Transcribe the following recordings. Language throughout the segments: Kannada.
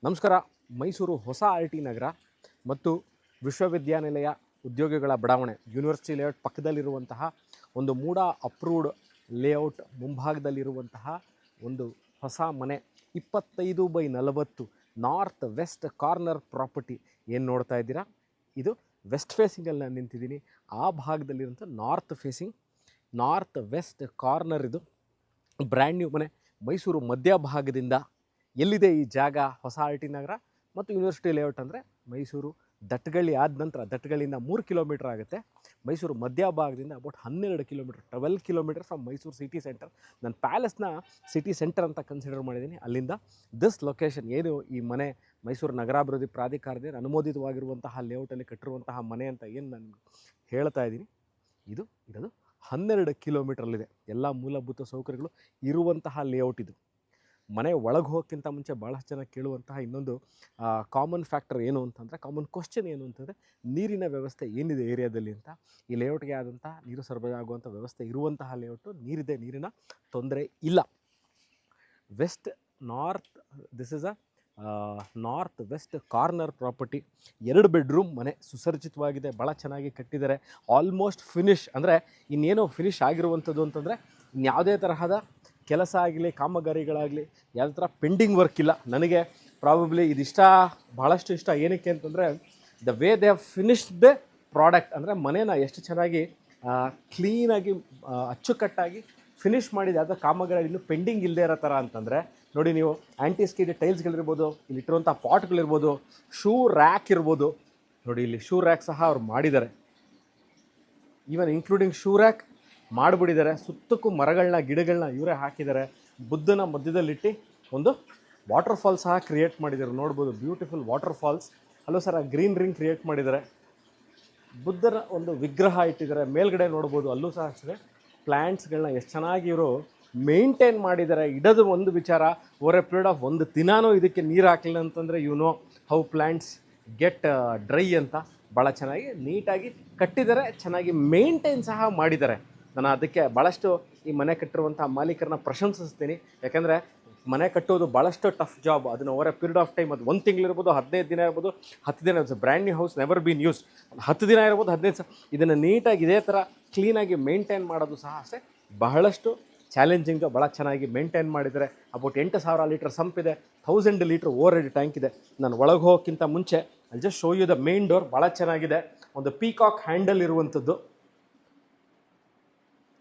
ನಮಸ್ಕಾರ. ಮೈಸೂರು ಹೊಸ RT ನಗರ ಮತ್ತು ವಿಶ್ವವಿದ್ಯಾನಿಲಯ ಉದ್ಯೋಗಿಗಳ ಬಡಾವಣೆ ಯೂನಿವರ್ಸಿಟಿ ಲೇಔಟ್ ಪಕ್ಕದಲ್ಲಿರುವಂತಹ ಒಂದು ಮೂಡ ಅಪ್ರೂವ್ಡ್ ಲೇಔಟ್ ಮುಂಭಾಗದಲ್ಲಿರುವಂತಹ ಒಂದು ಹೊಸ ಮನೆ 25/40 ನಾರ್ತ್ ವೆಸ್ಟ್ ಕಾರ್ನರ್ ಪ್ರಾಪರ್ಟಿ ಏನು ನೋಡ್ತಾ ಇದ್ದೀರಾ. ಇದು ವೆಸ್ಟ್ ಫೇಸಿಂಗಲ್ಲಿ ನಾನು ನಿಂತಿದ್ದೀನಿ. ಆ ಭಾಗದಲ್ಲಿರುವಂಥ ನಾರ್ತ್ ವೆಸ್ಟ್ ಕಾರ್ನರ್ ಇದು ಬ್ರ್ಯಾಂಡ್ ನ್ಯೂ ಮನೆ. ಮೈಸೂರು ಮಧ್ಯಭಾಗದಿಂದ ಎಲ್ಲಿದೆ ಈ ಜಾಗ? ಹೊಸ RT ನಗರ ಮತ್ತು ಯೂನಿವರ್ಸಿಟಿ ಲೇಔಟ್ ಅಂದರೆ ಮೈಸೂರು ದಟ್ಟಗಳ್ಳಿ ಆದ ನಂತರ ದಟ್ಟಗಳ್ಳಿಯಿಂದ 3 ಕಿಲೋಮೀಟರ್ ಆಗುತ್ತೆ. ಮೈಸೂರು ಮಧ್ಯಭಾಗದಿಂದ about 12 kilometre, 12 kilometre from Mysuru city centre. ನಾನು ಪ್ಯಾಲೇಸ್ನ ಸಿಟಿ ಸೆಂಟರ್ ಅಂತ ಕನ್ಸಿಡರ್ ಮಾಡಿದ್ದೀನಿ. ಅಲ್ಲಿಂದ ದಿಸ್ ಲೊಕೇಶನ್ ಏನು ಈ ಮನೆ ಮೈಸೂರು ನಗರಾಭಿವೃದ್ಧಿ ಪ್ರಾಧಿಕಾರದಿಂದ ಅನುಮೋದಿತವಾಗಿರುವಂತಹ ಲೇಔಟಲ್ಲಿ ಕಟ್ಟಿರುವಂತಹ ಮನೆ ಅಂತ ಏನು ನಾನು ಹೇಳ್ತಾ ಇದ್ದೀನಿ, ಇದು ಇರೋದು 12 ಕಿಲೋಮೀಟ್ರಲ್ಲಿದೆ. ಎಲ್ಲ ಮೂಲಭೂತ ಸೌಕರ್ಯಗಳು ಇರುವಂತಹ ಲೇಔಟ್ ಇದು. ಮನೆ ಒಳಗೆ ಹೋಗೋಕ್ಕಿಂತ ಮುಂಚೆ ಭಾಳಷ್ಟು ಜನ ಕೇಳುವಂತಹ ಇನ್ನೊಂದು ಕಾಮನ್ ಫ್ಯಾಕ್ಟರ್ ಏನು ಅಂತಂದರೆ, ಕಾಮನ್ ಕ್ವಶನ್ ಏನು ಅಂತಂದರೆ, ನೀರಿನ ವ್ಯವಸ್ಥೆ ಏನಿದೆ ಏರಿಯಾದಲ್ಲಿ ಅಂತ. ಈ ಲೇಔಟ್ಗೆ ಆದಂಥ ನೀರು ಸರಬರಾಜು ಆಗುವಂಥ ವ್ಯವಸ್ಥೆ ಇರುವಂತಹ ಲೇಔಟು, ನೀರಿದೆ, ನೀರಿನ ತೊಂದರೆ ಇಲ್ಲ. West north this is north west corner property. 2 bedroom ಮನೆ, ಸುಸರ್ಜಿತವಾಗಿದೆ, ಭಾಳ ಚೆನ್ನಾಗಿ ಕಟ್ಟಿದ್ದಾರೆ. ಆಲ್ಮೋಸ್ಟ್ ಫಿನಿಶ್ ಅಂದರೆ ಇನ್ನೇನೋ ಫಿನಿಶ್ ಆಗಿರುವಂಥದ್ದು ಅಂತಂದರೆ ಇನ್ಯಾವುದೇ ತರಹದ ಕೆಲಸ ಆಗಲಿ ಕಾಮಗಾರಿಗಳಾಗಲಿ ಯಾವುದೇ ಥರ ಪೆಂಡಿಂಗ್ ವರ್ಕ್ ಇಲ್ಲ. ನನಗೆ ಪ್ರಾಬಬ್ಲಿ ಇದಿಷ್ಟ, ಭಾಳಷ್ಟು ಇಷ್ಟ. ಏನಕ್ಕೆ ಅಂತಂದರೆ the way they have finished the product. ಅಂದರೆ ಮನೇನ ಎಷ್ಟು ಚೆನ್ನಾಗಿ ಕ್ಲೀನಾಗಿ ಅಚ್ಚುಕಟ್ಟಾಗಿ ಫಿನಿಷ್ ಮಾಡಿದೆ. ಯಾವುದೋ ಕಾಮಗಾರಿ ಇನ್ನೂ ಪೆಂಡಿಂಗ್ ಇಲ್ಲದೆ ಇರೋ ಥರ ಅಂತಂದರೆ ನೋಡಿ, ನೀವು ಆ್ಯಂಟಿಸ್ಕಿಡ್ ಟೈಲ್ಸ್ಗಳಿರ್ಬೋದು, ಇಲ್ಲಿಟ್ಟಿರುವಂಥ ಪಾಟ್ಗಳಿರ್ಬೋದು, ಶೂ ರ್ಯಾಕ್ ಇರ್ಬೋದು. ನೋಡಿ ಇಲ್ಲಿ ಶೂ ರ್ಯಾಕ್ ಸಹ ಅವ್ರು ಮಾಡಿದ್ದಾರೆ, ಈವನ್ ಇನ್ಕ್ಲೂಡಿಂಗ್ ಶೂ ರ್ಯಾಕ್ ಮಾಡಿಬಿಟ್ಟಿದ್ದಾರೆ. ಸುತ್ತಕ್ಕೂ ಮರಗಳನ್ನ ಗಿಡಗಳನ್ನ ಇವರೇ ಹಾಕಿದ್ದಾರೆ. ಬುದ್ಧನ ಮಧ್ಯದಲ್ಲಿಟ್ಟು ಒಂದು ವಾಟರ್ ಫಾಲ್ ಸಹ ಕ್ರಿಯೇಟ್ ಮಾಡಿದ್ದಾರೆ. ನೋಡ್ಬೋದು, ಬ್ಯೂಟಿಫುಲ್ ವಾಟರ್ ಫಾಲ್ಸ್. ಅಲ್ಲೂ ಸರ ಗ್ರೀನ್ ರಿಂಗ್ ಕ್ರಿಯೇಟ್ ಮಾಡಿದ್ದಾರೆ. ಬುದ್ಧನ ಒಂದು ವಿಗ್ರಹ ಇಟ್ಟಿದ್ದಾರೆ. ಮೇಲ್ಗಡೆ ನೋಡ್ಬೋದು, ಅಲ್ಲೂ ಸಹ ಅಷ್ಟೇ ಪ್ಲ್ಯಾಂಟ್ಸ್ಗಳನ್ನ ಎಷ್ಟು ಚೆನ್ನಾಗಿ ಇವರು ಮೇಂಟೈನ್ ಮಾಡಿದ್ದಾರೆ. ಇಡೋದು ಒಂದು ವಿಚಾರ, ಓವರ್ ಎ ಪೀರಿಯಡ್ ಆಫ್ ಒಂದು ದಿನಾನೂ ಇದಕ್ಕೆ ನೀರು ಹಾಕಲಿಲ್ಲ ಅಂತಂದರೆ you know how plants get dry ಅಂತ. ಭಾಳ ಚೆನ್ನಾಗಿ ನೀಟಾಗಿ ಕಟ್ಟಿದ್ದಾರೆ, ಚೆನ್ನಾಗಿ ಮೇಂಟೈನ್ ಸಹ ಮಾಡಿದ್ದಾರೆ. ನಾನು ಅದಕ್ಕೆ ಭಾಳಷ್ಟು ಈ ಮನೆ ಕಟ್ಟಿರುವಂಥ ಮಾಲೀಕರನ್ನ ಪ್ರಶಂಸಿಸ್ತೀನಿ. ಯಾಕೆಂದರೆ ಮನೆ ಕಟ್ಟೋದು ಭಾಳಷ್ಟು ಟಫ್ ಜಾಬ್. ಅದನ್ನು over A period of time, ಅದು 1 ತಿಂಗಳಿರ್ಬೋದು, 15 ದಿನ ಇರ್ಬೋದು, 10 ದಿನ ಇರ್ಬೋದು. Brand new house never bean use. 10 ದಿನ ಇರ್ಬೋದು, 15 ಇದನ್ನು ನೀಟಾಗಿ ಇದೇ ಥರ ಕ್ಲೀನಾಗಿ ಮೇಂಟೈನ್ ಮಾಡೋದು ಸಹ ಅಷ್ಟೇ ಬಹಳಷ್ಟು ಚಾಲೆಂಜಿಂಗು. ಭಾಳ ಚೆನ್ನಾಗಿ ಮೇಂಟೈನ್ ಮಾಡಿದರೆ. ಅಬೌಟ್ 8,000 ಲೀಟ್ರ್ ಸಂಪ್ ಇದೆ, 1000 ಲೀಟ್ರ್ ಓವರ್ ಹೆಡ್ ಟ್ಯಾಂಕ್ ಇದೆ. ನಾನು ಒಳಗೆ ಹೋಗೋಕ್ಕಿಂತ ಮುಂಚೆ ಅಲ್ಲಿ just show you the main door. ಭಾಳ ಚೆನ್ನಾಗಿದೆ, ಒಂದು ಪೀಕಾಕ್ ಹ್ಯಾಂಡಲ್ ಇರುವಂಥದ್ದು.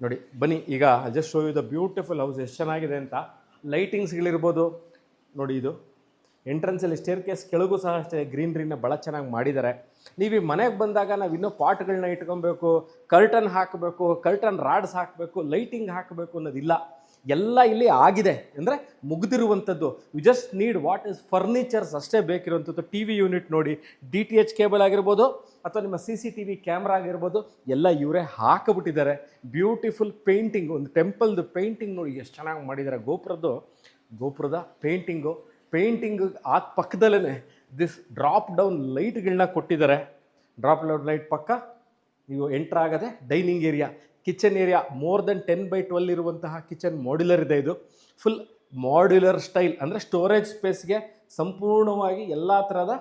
ನೋಡಿ ಬನ್ನಿ, ಈಗ just show you the beautiful house ಎಷ್ಟು ಚೆನ್ನಾಗಿದೆ ಅಂತ. ಲೈಟಿಂಗ್ಸ್ಗಳಿರ್ಬೋದು ನೋಡಿ. ಇದು ಎಂಟ್ರೆನ್ಸಲ್ಲಿ ಸ್ಟೇರ್ ಕೇಸ್ ಕೆಳಗೂ ಸಹ ಅಷ್ಟೇ ಗ್ರೀನ್ರಿನ ಭಾಳ ಚೆನ್ನಾಗಿ ಮಾಡಿದ್ದಾರೆ. ನೀವು ಈ ಮನೆಗೆ ಬಂದಾಗ ನಾವು ಇನ್ನೂ ಪಾಟ್ಗಳನ್ನ ಇಟ್ಕೊಬೇಕು, ಕರ್ಟನ್ ಹಾಕಬೇಕು, ಕರ್ಟನ್ ರಾಡ್ಸ್ ಹಾಕಬೇಕು, ಲೈಟಿಂಗ್ ಹಾಕಬೇಕು ಅನ್ನೋದಿಲ್ಲ. ಎಲ್ಲ ಇಲ್ಲಿ ಆಗಿದೆ, ಅಂದರೆ ಮುಗ್ದಿರುವಂಥದ್ದು. You just need what is furnitures ಅಷ್ಟೇ ಬೇಕಿರುವಂಥದ್ದು. TV ಯೂನಿಟ್ ನೋಡಿ, DTH ಕೇಬಲ್ ಆಗಿರ್ಬೋದು ಅಥವಾ ನಿಮ್ಮ CCTV ಕ್ಯಾಮ್ರಾ ಆಗಿರ್ಬೋದು, ಎಲ್ಲ ಇವರೇ ಹಾಕಿಬಿಟ್ಟಿದ್ದಾರೆ. ಬ್ಯೂಟಿಫುಲ್ ಪೇಂಟಿಂಗು, ಒಂದು ಟೆಂಪಲ್ದು ಪೇಂಟಿಂಗ್ ನೋಡಿ ಎಷ್ಟು ಚೆನ್ನಾಗಿ ಮಾಡಿದ್ದಾರೆ. ಗೋಪುರದ ಪೇಂಟಿಂಗು ಆದ ಪಕ್ಕದಲ್ಲೇ ದಿಸ್ ಡ್ರಾಪ್ ಡೌನ್ ಲೈಟ್ಗಳನ್ನ ಕೊಟ್ಟಿದ್ದಾರೆ. ಡ್ರಾಪ್ ಡೌನ್ ಲೈಟ್ ಪಕ್ಕ ನೀವು ಎಂಟ್ರ್ ಆಗದೆ dining area, kitchen area. More than 10/12 ಇರುವಂತಹ ಕಿಚನ್ ಮಾಡ್ಯುಲರ್ ಇದೆ. ಇದು ಫುಲ್ ಮಾಡ್ಯುಲರ್ ಸ್ಟೈಲ್, ಅಂದರೆ ಸ್ಟೋರೇಜ್ ಸ್ಪೇಸ್ಗೆ ಸಂಪೂರ್ಣವಾಗಿ ಎಲ್ಲ ಥರದ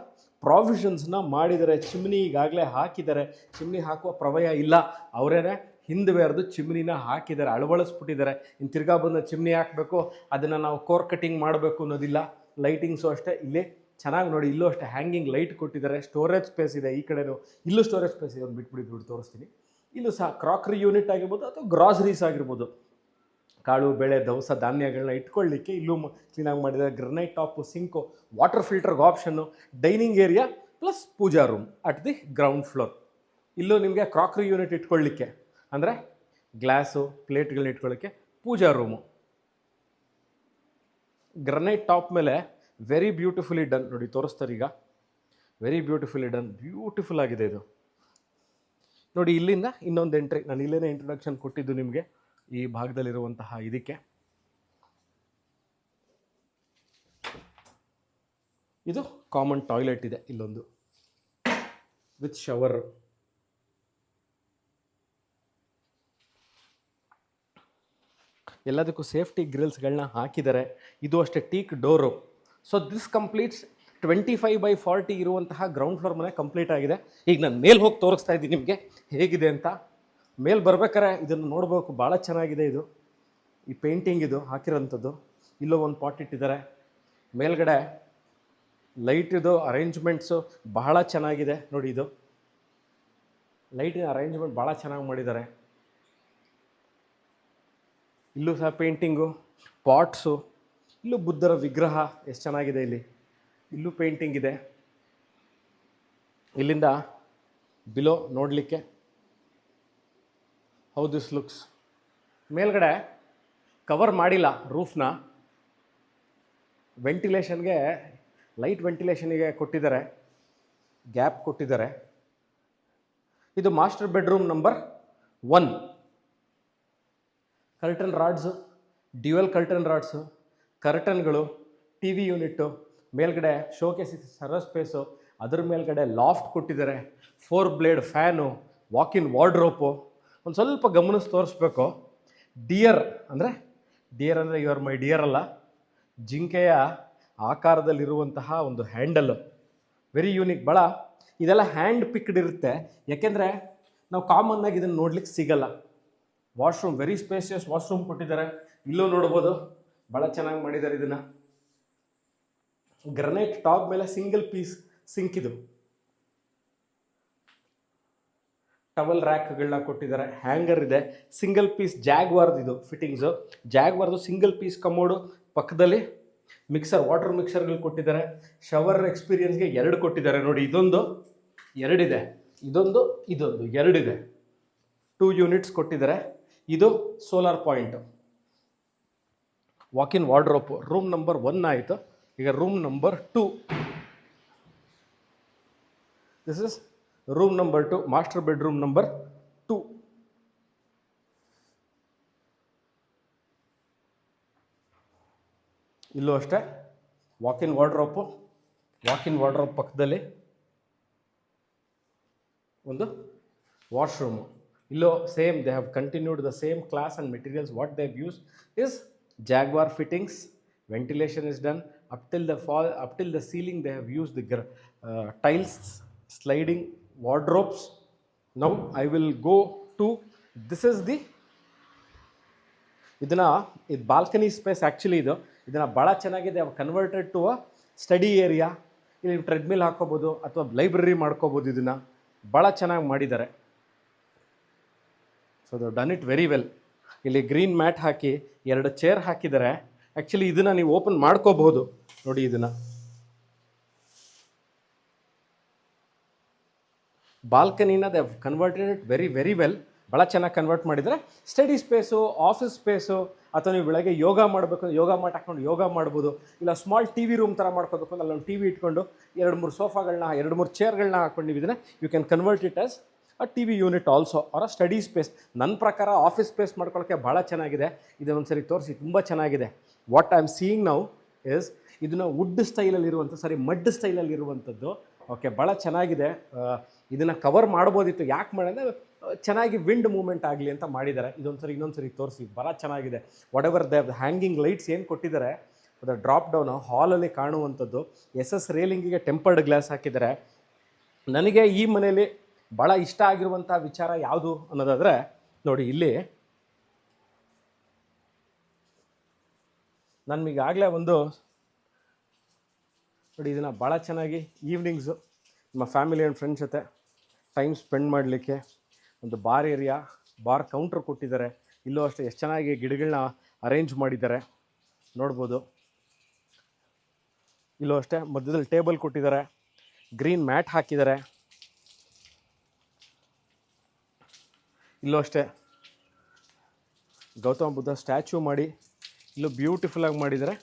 ಪ್ರಾವಿಷನ್ಸ್ನ ಮಾಡಿದ್ದಾರೆ. ಚಿಮ್ನಿ ಈಗಾಗಲೇ ಹಾಕಿದ್ದಾರೆ, ಚಿಮ್ನಿ ಹಾಕುವ ಪ್ರವಯ ಇಲ್ಲ. ಅವರೇನೆ ಹಿಂದುವೆರೆದು ಚಿಮ್ನಿನ ಹಾಕಿದ್ದಾರೆ, ಅಳವಡಿಸ್ಬಿಟ್ಟಿದ್ದಾರೆ. ಇನ್ನು ತಿರ್ಗಾ ಬಂದು ಚಿಮ್ನಿ ಹಾಕಬೇಕು, ಅದನ್ನು ನಾವು ಕೋರ್ ಕಟಿಂಗ್ ಮಾಡಬೇಕು ಅನ್ನೋದಿಲ್ಲ. ಲೈಟಿಂಗ್ಸು ಅಷ್ಟೇ ಇಲ್ಲೇ ಚೆನ್ನಾಗಿ ನೋಡಿ. ಇಲ್ಲೂ ಅಷ್ಟೇ ಹ್ಯಾಂಗಿಂಗ್ ಲೈಟ್ ಕೊಟ್ಟಿದ್ದಾರೆ. ಸ್ಟೋರೇಜ್ ಸ್ಪೇಸ್ ಇದೆ ಈ ಕಡೆನೂ, ಇಲ್ಲೂ ಸ್ಟೋರೇಜ್ ಸ್ಪೇಸ್ ಇದೆ. ಒಂದು ಬಿಟ್ಟು ತೋರಿಸ್ತೀನಿ. ಇಲ್ಲೂ ಸಹ ಕ್ರಾಕರಿ ಯೂನಿಟ್ ಆಗಿರ್ಬೋದು ಅಥವಾ ಗ್ರಾಸರೀಸ್ ಆಗಿರ್ಬೋದು, ಕಾಳು ಬೇಳೆ ದವಸ ಧಾನ್ಯಗಳನ್ನ ಇಟ್ಕೊಳ್ಳಿಕ್ಕೆ ಇಲ್ಲೂ ಕ್ಲೀನಾಗಿ ಮಾಡಿದ್ದಾರೆ. ಗ್ರನೈಟ್ ಟಾಪು, ಸಿಂಕು, ವಾಟರ್ ಫಿಲ್ಟರ್ಗೆ ಆಪ್ಷನ್ನು, dining area plus pooja room at the ground floor. ಇಲ್ಲೂ ನಿಮಗೆ ಕ್ರಾಕರಿ ಯೂನಿಟ್ ಇಟ್ಕೊಳ್ಳಿಕ್ಕೆ, ಅಂದರೆ ಗ್ಲಾಸು ಪ್ಲೇಟ್ಗಳನ್ನ ಇಟ್ಕೊಳ್ಳಿಕ್ಕೆ ಪೂಜಾ ರೂಮು. ಗ್ರನೈಟ್ ಟಾಪ್ ಮೇಲೆ ವೆರಿ ಬ್ಯೂಟಿಫುಲಿ ಡನ್ ನೋಡಿ, ತೋರಿಸ್ತಾರೆ ಈಗ. ವೆರಿ ಬ್ಯೂಟಿಫುಲಿ ಡನ್, ಬ್ಯೂಟಿಫುಲ್ ಆಗಿದೆ ಇದು ನೋಡಿ. ಇಲ್ಲಿಂದ ಇನ್ನೊಂದು ಎಂಟ್ರಿ, ನಾನು ಇಲ್ಲೇನೇ ಇಂಟ್ರೊಡಕ್ಷನ್ ಕೊಟ್ಟಿದ್ದು ನಿಮಗೆ ಈ ಭಾಗದಲ್ಲಿರುವಂತಹ ಇದಕ್ಕೆ. ಇದು ಕಾಮನ್ ಟಾಯ್ಲೆಟ್ ಇದೆ ಇಲ್ಲೊಂದು ವಿತ್ ಶವರ್. ಎಲ್ಲದಕ್ಕೂ ಸೇಫ್ಟಿ ಗ್ರಿಲ್ಸ್ಗಳನ್ನ ಹಾಕಿದ್ದಾರೆ. ಇದು ಅಷ್ಟೇ teak door. So this completes 25/40 ಇರುವಂತಹ ಗ್ರೌಂಡ್ ಫ್ಲೋರ್ ಮನೆ ಕಂಪ್ಲೀಟ್ ಆಗಿದೆ. ಈಗ ನಾನು ಮೇಲೆ ಹೋಗಿ ತೋರಿಸ್ತಾ ಇದ್ದೀನಿ ನಿಮಗೆ ಹೇಗಿದೆ ಅಂತ. ಮೇಲೆ ಬರ್ಬೇಕಾರೆ ಇದನ್ನು ನೋಡಬೇಕು, ಭಾಳ ಚೆನ್ನಾಗಿದೆ ಇದು. ಈ ಪೇಂಟಿಂಗ್ ಇದು ಹಾಕಿರೋಂಥದ್ದು. ಇಲ್ಲೂ ಒಂದು ಪಾಟ್ ಇಟ್ಟಿದ್ದಾರೆ. ಮೇಲ್ಗಡೆ ಲೈಟ್ ಇದು ಅರೇಂಜ್ಮೆಂಟ್ಸು ಬಹಳ ಚೆನ್ನಾಗಿದೆ ನೋಡಿ. ಇದು ಲೈಟಿನ ಅರೇಂಜ್ಮೆಂಟ್ ಭಾಳ ಚೆನ್ನಾಗಿ ಮಾಡಿದ್ದಾರೆ. ಇಲ್ಲೂ ಸಹ ಪೇಂಟಿಂಗು, ಪಾಟ್ಸು, ಇಲ್ಲೂ ಬುದ್ಧರ ವಿಗ್ರಹ ಎಷ್ಟು ಚೆನ್ನಾಗಿದೆ. ಇಲ್ಲೂ ಪೇಂಟಿಂಗ್ ಇದೆ. ಇಲ್ಲಿಂದ ಬಿಲೋ ನೋಡಲಿಕ್ಕೆ ಹೌ ದಿಸ್ ಲುಕ್ಸ್. ಮೇಲ್ಗಡೆ ಕವರ್ ಮಾಡಿಲ್ಲ ರೂಫ್ನ, ವೆಂಟಿಲೇಷನ್ಗೆ, ಲೈಟ್ ವೆಂಟಿಲೇಷನಿಗೆ ಕೊಟ್ಟಿದ್ದಾರೆ, ಗ್ಯಾಪ್ ಕೊಟ್ಟಿದ್ದಾರೆ. ಇದು master bedroom number 1. Curtain rods, dual curtain rods, ಕರ್ಟನ್ಗಳು, ಟಿ ವಿ ಯೂನಿಟ್ಟು, ಮೇಲ್ಗಡೆ ಶೋಕೇಸ್ ಸರ್ವ ಸ್ಪೇಸು, ಅದ್ರ ಮೇಲ್ಗಡೆ ಲಾಫ್ಟ್ ಕೊಟ್ಟಿದ್ದಾರೆ, 4 ಬ್ಲೇಡ್ ಫ್ಯಾನು, ವಾಕಿನ್ ವಾರ್ಡ್ರೋಪು. ಒಂದು ಸ್ವಲ್ಪ ಗಮನಿಸಿ ತೋರಿಸ್ಬೇಕು. ಡಿಯರ್ ಅಂದರೆ ಯು ಆರ್ ಮೈ ಡಿಯರ್ ಅಲ್ಲ, ಜಿಂಕೆಯ ಆಕಾರದಲ್ಲಿರುವಂತಹ ಒಂದು ಹ್ಯಾಂಡಲ್, ವೆರಿ ಯೂನಿಕ್. ಭಾಳ ಇದೆಲ್ಲ ಹ್ಯಾಂಡ್ ಪಿಕ್ಡ್ ಇರುತ್ತೆ, ಯಾಕೆಂದರೆ ನಾವು ಕಾಮನ್ನಾಗಿ ಇದನ್ನು ನೋಡ್ಲಿಕ್ಕೆ ಸಿಗಲ್ಲ. ವಾಶ್ರೂಮ್, ವೆರಿ ಸ್ಪೇಸಿಯಸ್ ವಾಶ್ರೂಮ್ ಕೊಟ್ಟಿದ್ದಾರೆ. ಇಲ್ಲೂ ನೋಡ್ಬೋದು, ಭಾಳ ಚೆನ್ನಾಗಿ ಮಾಡಿದ್ದಾರೆ. ಇದನ್ನು ಗ್ರನೈಟ್ ಟಾಪ್ ಮೇಲೆ ಸಿಂಗಲ್ ಪೀಸ್ ಸಿಂಕ್, ಇದು ಟವಲ್ ರ್ಯಾಕ್ಗಳನ್ನ ಕೊಟ್ಟಿದ್ದಾರೆ, ಹ್ಯಾಂಗರ್ ಇದೆ, ಸಿಂಗಲ್ ಪೀಸ್ ಜಾಗ್ವಾರ್ದು ಇದು ಫಿಟ್ಟಿಂಗ್ಸು. ಜಾಗ್ವಾರ್ದು ಸಿಂಗಲ್ ಪೀಸ್ ಕಮೋಡು, ಪಕ್ಕದಲ್ಲಿ ಮಿಕ್ಸರ್, ವಾಟರ್ ಮಿಕ್ಸರ್ಗಳು ಕೊಟ್ಟಿದ್ದಾರೆ. ಶವರ್ ಎಕ್ಸ್ಪೀರಿಯನ್ಸ್ಗೆ 2 ಕೊಟ್ಟಿದ್ದಾರೆ ನೋಡಿ. ಇದೊಂದು 2 ಇದೆ, ಇದೊಂದು 2 ಇದೆ. 2 ಯೂನಿಟ್ಸ್ ಕೊಟ್ಟಿದ್ದಾರೆ. ಇದು solar point. Walk-in ವಾರ್ಡ್ರೋಪು. Room number 1 ಆಯಿತು. ಈಗ room number 2. This is room number 2, master bedroom number 2. ಇಲ್ಲೂ ಅಷ್ಟೇ ವಾಕಿನ್ ವಾರ್ಡ್ರೋಪು. ವಾಕಿನ್ ವಾರ್ಡ್ರೋಪ್ ಪಕ್ಕದಲ್ಲಿ ಒಂದು ವಾಶ್ರೂಮು. ಇಲ್ಲೋ same, they have continued the same class and materials. What they have use is Jaguar fittings. Ventilation is done up till the ceiling. They have used the tiles, sliding wardrobes. Now I will go to, this is the, ಇದು ಬಾಲ್ಕನಿ ಸ್ಪೇಸ್. ಆ್ಯಕ್ಚುಲಿ ಇದನ್ನು ಭಾಳ ಚೆನ್ನಾಗಿದೆ. Converted to a study area. ಇಲ್ಲಿ ಟ್ರೆಡ್ಮಿಲ್ ಹಾಕೋಬೋದು ಅಥವಾ ಲೈಬ್ರರಿ ಮಾಡ್ಕೋಬೋದು. ಇದನ್ನು ಭಾಳ ಚೆನ್ನಾಗಿ ಮಾಡಿದ್ದಾರೆ. So they done it very well. ಇಲ್ಲಿ ಗ್ರೀನ್ ಮ್ಯಾಟ್ ಹಾಕಿ 2 ಚೇರ್ ಹಾಕಿದ್ದಾರೆ. ಆ್ಯಕ್ಚುಲಿ ಇದನ್ನು ನೀವು ಓಪನ್ ಮಾಡ್ಕೋಬಹುದು ನೋಡಿ. ಇದನ್ನು ಬಾಲ್ಕನಿನ they have converted it very very well. ಭಾಳ ಚೆನ್ನಾಗಿ ಕನ್ವರ್ಟ್ ಮಾಡಿದರೆ ಸ್ಟಡಿ ಸ್ಪೇಸು, ಆಫೀಸ್ ಸ್ಪೇಸು, ಅಥವಾ ನೀವು ಬೆಳಗ್ಗೆ ಯೋಗ ಮಾಡಬೇಕು, ಯೋಗ ಮ್ಯಾಟ್ ಹಾಕ್ಕೊಂಡು ಯೋಗ ಮಾಡ್ಬೋದು. ಇಲ್ಲ ಸ್ಮಾಲ್ ಟಿ ವಿ ರೂಮ್ ಥರ ಮಾಡ್ಕೋಬೇಕು ಅಂದ್ರೆ ಅಲ್ಲೊಂದು ಟಿ ವಿ ಇಟ್ಕೊಂಡು 2-3 ಸೋಫಾಗಳನ್ನ, 2-3 ಚೇರ್ಗಳನ್ನ ಹಾಕ್ಕೊಂಡು ನೀವು ಇದನ್ನು you can convert it as a T V unit also or a study space. ನನ್ನ ಪ್ರಕಾರ ಆಫೀಸ್ ಸ್ಪೇಸ್ ಮಾಡ್ಕೊಳ್ಳೋಕ್ಕೆ ಭಾಳ ಚೆನ್ನಾಗಿದೆ. ಇದನ್ನೊಂದು ಸರಿ ತೋರಿಸಿ, ತುಂಬ ಚೆನ್ನಾಗಿದೆ. What I am seeing now is ಇದನ್ನು ವುಡ್ ಸ್ಟೈಲಲ್ಲಿರುವಂಥ, ಮಡ್ ಸ್ಟೈಲಲ್ಲಿರುವಂಥದ್ದು. ಓಕೆ, ಭಾಳ ಚೆನ್ನಾಗಿದೆ. ಇದನ್ನು ಕವರ್ ಮಾಡ್ಬೋದಿತ್ತು. ಯಾಕೆ ಮಾಡಿದ್ರೆ ಚೆನ್ನಾಗಿ ವಿಂಡ್ ಮೂವ್ಮೆಂಟ್ ಆಗಲಿ ಅಂತ ಮಾಡಿದ್ದಾರೆ. ಇನ್ನೊಂದು ಸರಿ ತೋರಿಸಿ, ಭಾಳ ಚೆನ್ನಾಗಿದೆ. What ever the hanging lights ಏನು ಕೊಟ್ಟಿದ್ದಾರೆ, ಅದರ ಡ್ರಾಪ್ ಡೌನು ಹಾಲಲ್ಲಿ ಕಾಣುವಂಥದ್ದು. SS ರೇಲಿಂಗಿಗೆ ಟೆಂಪರ್ಡ್ ಗ್ಲಾಸ್ ಹಾಕಿದ್ದಾರೆ. ನನಗೆ ಈ ಮನೆಯಲ್ಲಿ ಭಾಳ ಇಷ್ಟ ಆಗಿರುವಂಥ ವಿಚಾರ ಯಾವುದು ಅನ್ನೋದಾದರೆ ನೋಡಿ, ಇಲ್ಲಿ ನನಗೀಗಾಗಲೇ ಒಂದು ನೋಡಿ, ಇದನ್ನು ಭಾಳ ಚೆನ್ನಾಗಿ ಈವ್ನಿಂಗ್ಸು ನಮ್ಮ ಫ್ಯಾಮಿಲಿ ಆ್ಯಂಡ್ ಫ್ರೆಂಡ್ಸ್ ಜೊತೆ ಟೈಮ್ ಸ್ಪೆಂಡ್ ಮಾಡಲಿಕ್ಕೆ ಒಂದು ಬಾರ್ ಏರಿಯಾ, ಬಾರ್ ಕೌಂಟ್ರ್ ಕೊಟ್ಟಿದ್ದಾರೆ. ಇಲ್ಲೂ ಅಷ್ಟೇ ಎಷ್ಟು ಚೆನ್ನಾಗಿ ಗಿಡಗಳನ್ನ ಅರೇಂಜ್ ಮಾಡಿದ್ದಾರೆ ನೋಡ್ಬೋದು. ಇಲ್ಲೂ ಅಷ್ಟೇ ಮಧ್ಯದಲ್ಲಿ ಟೇಬಲ್ ಕೊಟ್ಟಿದ್ದಾರೆ, ಗ್ರೀನ್ ಮ್ಯಾಟ್ ಹಾಕಿದ್ದಾರೆ. ಇಲ್ಲೂ ಅಷ್ಟೇ ಗೌತಮ ಬುದ್ಧ ಸ್ಟ್ಯಾಚ್ಯೂ ಮಾಡಿ ಇಲ್ಲೂ ಬ್ಯೂಟಿಫುಲ್ಲಾಗಿ ಮಾಡಿದ್ದಾರೆ.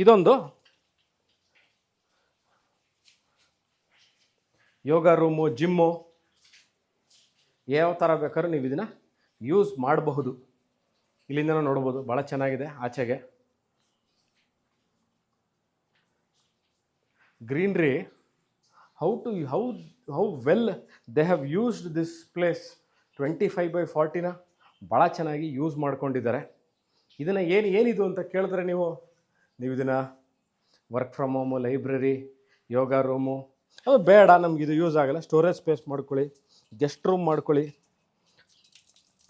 ಇದೊಂದು ಯೋಗ ರೂಮು, ಜಿಮ್ಮು, ಯಾವ ಥರ ಬೇಕಾದ್ರೂ ನೀವು ಇದನ್ನು ಯೂಸ್ ಮಾಡಬಹುದು. ಇಲ್ಲಿಂದ ನೋಡ್ಬೋದು, ಭಾಳ ಚೆನ್ನಾಗಿದೆ. ಆಚೆಗೆ greenery, how well they have used this place. 25/40ನ ಭಾಳ ಚೆನ್ನಾಗಿ ಯೂಸ್ ಮಾಡ್ಕೊಂಡಿದ್ದಾರೆ. ಇದನ್ನು ಏನಿದು ಅಂತ ಕೇಳಿದ್ರೆ ನೀವು ಇದನ್ನು work from home, library, yoga room, ಅದು ಬೇಡ ನಮ್ಗೆ, ಇದು ಯೂಸ್ ಆಗಲ್ಲ, ಸ್ಟೋರೇಜ್ ಸ್ಪೇಸ್ ಮಾಡ್ಕೊಳ್ಳಿ, ಗೆಸ್ಟ್ ರೂಮ್ ಮಾಡ್ಕೊಳ್ಳಿ,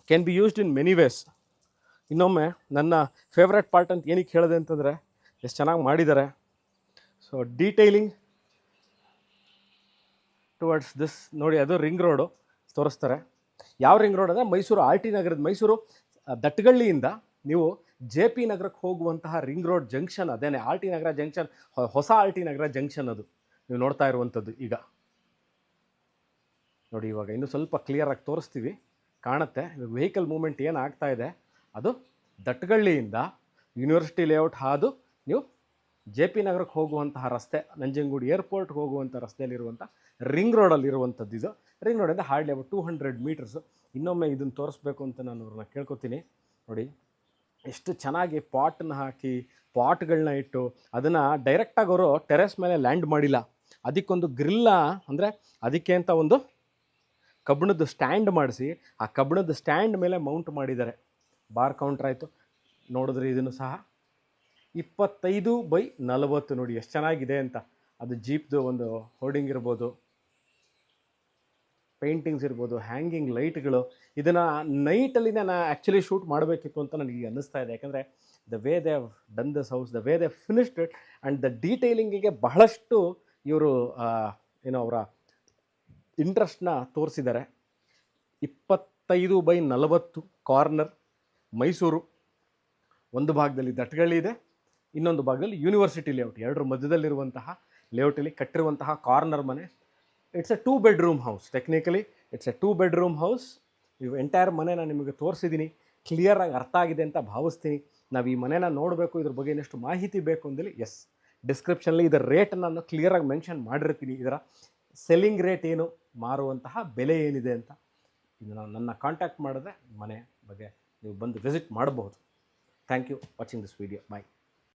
can be used in many ways. ಇನ್ನೊಮ್ಮೆ ನನ್ನ ಫೇವ್ರೆಟ್ ಪಾರ್ಟ್ ಅಂತ ಏನಕ್ಕೆ ಹೇಳಿದೆ ಅಂತಂದರೆ ಎಷ್ಟು ಚೆನ್ನಾಗಿ ಮಾಡಿದ್ದಾರೆ. ಸೊ ಡೀಟೈಲಿಂಗ್ ಟುವರ್ಡ್ಸ್ ದಿಸ್ ನೋಡಿ, ಅದು ರಿಂಗ್ ರೋಡು ತೋರಿಸ್ತಾರೆ. ಯಾವ ರಿಂಗ್ ರೋಡ್ ಅಂದರೆ ಮೈಸೂರು ಆರ್ ಟಿ ನಗರದ, ಮೈಸೂರು ದಟ್ಟಗಳ್ಳಿಯಿಂದ ನೀವು ಜೆ ಪಿ ನಗರಕ್ಕೆ ಹೋಗುವಂತಹ ರಿಂಗ್ ರೋಡ್ ಜಂಕ್ಷನ್ ಅದೇನೆ ಆರ್ ಟಿ ನಗರ ಜಂಕ್ಷನ್, ಹೊಸ ಆರ್ ಟಿ ನಗರ ಜಂಕ್ಷನ್ ಅದು ನೀವು ನೋಡ್ತಾ ಇರುವಂಥದ್ದು. ಈಗ ನೋಡಿ, ಇವಾಗ ಇನ್ನೂ ಸ್ವಲ್ಪ ಕ್ಲಿಯರಾಗಿ ತೋರಿಸ್ತೀವಿ, ಕಾಣುತ್ತೆ. ಇವಾಗ ವೆಹಿಕಲ್ ಮೂವ್ಮೆಂಟ್ ಏನು ಆಗ್ತಾ ಇದೆ, ಅದು ದಟ್ಟಗಳ್ಳಿಯಿಂದ ಯೂನಿವರ್ಸಿಟಿ ಲೇಔಟ್ ಹಾದು ನೀವು ಜೆ ಪಿ ನಗರಕ್ಕೆ ಹೋಗುವಂತಹ ರಸ್ತೆ, ನಂಜನಗೂಡು ಏರ್ಪೋರ್ಟ್ಗೆ ಹೋಗುವಂಥ ರಸ್ತೆಯಲ್ಲಿರುವಂಥ ರಿಂಗ್ ರೋಡಲ್ಲಿರುವಂಥದ್ದು. ಇದು ರಿಂಗ್ ರೋಡಿಂದ ಹಾರ್ಡ್ಲಿ ಅಬೌಟ್ 200 ಮೀಟರ್ಸು. ಇನ್ನೊಮ್ಮೆ ಇದನ್ನು ತೋರಿಸ್ಬೇಕು ಅಂತ ನಾನು ಅವ್ರನ್ನ ಕೇಳ್ಕೊತೀನಿ. ನೋಡಿ ಎಷ್ಟು ಚೆನ್ನಾಗಿ ಪಾಟನ್ನ ಹಾಕಿ, ಪಾಟ್ಗಳನ್ನ ಇಟ್ಟು, ಅದನ್ನು ಡೈರೆಕ್ಟಾಗಿ ಅವರು ಟೆರೆಸ್ ಮೇಲೆ ಲ್ಯಾಂಡ್ ಮಾಡಿಲ್ಲ, ಅದಕ್ಕೊಂದು ಗ್ರಿಲ್ಲ, ಅಂದರೆ ಅದಕ್ಕೆ ಅಂತ ಒಂದು ಕಬ್ಬಿಣದ ಸ್ಟ್ಯಾಂಡ್ ಮಾಡಿಸಿ, ಆ ಕಬ್ಬಿಣದ ಸ್ಟ್ಯಾಂಡ್ ಮೇಲೆ ಮೌಂಟ್ ಮಾಡಿದ್ದಾರೆ. ಬಾರ್ ಕೌಂಟ್ರ್ ಆಯಿತು, ನೋಡಿದ್ರೆ ಇದನ್ನು ಸಹ 25/40 ನೋಡಿ ಎಷ್ಟು ಚೆನ್ನಾಗಿದೆ ಅಂತ. ಅದು ಜೀಪ್ದು ಒಂದು ಹೋರ್ಡಿಂಗ್ ಇರ್ಬೋದು, ಪೇಂಟಿಂಗ್ಸ್ ಇರ್ಬೋದು, ಹ್ಯಾಂಗಿಂಗ್ ಲೈಟ್ಗಳು. ಇದನ್ನು ನೈಟಲ್ಲಿ ನಾನು ಆ್ಯಕ್ಚುಲಿ ಶೂಟ್ ಮಾಡಬೇಕಿತ್ತು ಅಂತ ನನಗೆ ಅನ್ನಿಸ್ತಾ ಇದೆ. ಯಾಕಂದರೆ the way they have done this house, the way they finished it, and the ಡೀಟೇಲಿಂಗಿಗೆ ಬಹಳಷ್ಟು ಇವರು ಏನೋ ಅವರ ಇಂಟ್ರೆಸ್ಟ್ನ ತೋರಿಸಿದ್ದಾರೆ. 25/40 ಕಾರ್ನರ್, ಮೈಸೂರು. ಒಂದು ಭಾಗದಲ್ಲಿ ದಟ್ಟಗಳ್ಳಿ ಇದೆ, ಇನ್ನೊಂದು ಭಾಗದಲ್ಲಿ ಯೂನಿವರ್ಸಿಟಿ ಲೇಔಟ್. ಎರಡರ ಮಧ್ಯದಲ್ಲಿರುವಂತಹ ಲೇಔಟಲ್ಲಿ ಕಟ್ಟಿರುವಂತಹ ಕಾರ್ನರ್ ಮನೆ. It's A 2 bedroom house. Technically it's A 2 bedroom house. ಇವು ಎಂಟೈರ್ ಮನೆನ ನಿಮಗೆ ತೋರಿಸಿದ್ದೀನಿ, ಕ್ಲಿಯರಾಗಿ ಅರ್ಥ ಆಗಿದೆ ಅಂತ ಭಾವಿಸ್ತೀನಿ. ನಾವು ಈ ಮನೆನ ನೋಡಬೇಕು, ಇದ್ರ ಬಗ್ಗೆ ಇನ್ನಷ್ಟು ಮಾಹಿತಿ ಬೇಕು ಅಂದಲ್ಲಿ ಎಸ್, ಡಿಸ್ಕ್ರಿಪ್ಷನಲ್ಲಿ ಇದರ ರೇಟನ್ನು ನಾನು ಕ್ಲಿಯರಾಗಿ ಮೆನ್ಷನ್ ಮಾಡಿರ್ತೀನಿ. ಇದರ ಸೆಲ್ಲಿಂಗ್ ರೇಟ್ ಏನು, ಮಾರುವಂತಹ ಬೆಲೆ ಏನಿದೆ ಅಂತ. ಇದನ್ನು ನನ್ನ ಕಾಂಟ್ಯಾಕ್ಟ್ ಮಾಡಿದ್ರೆ ಮನೆ ಬಗ್ಗೆ ನೀವು ಬಂದು ವಿಸಿಟ್ ಮಾಡಬಹುದು. Thank you watching this video. Bye.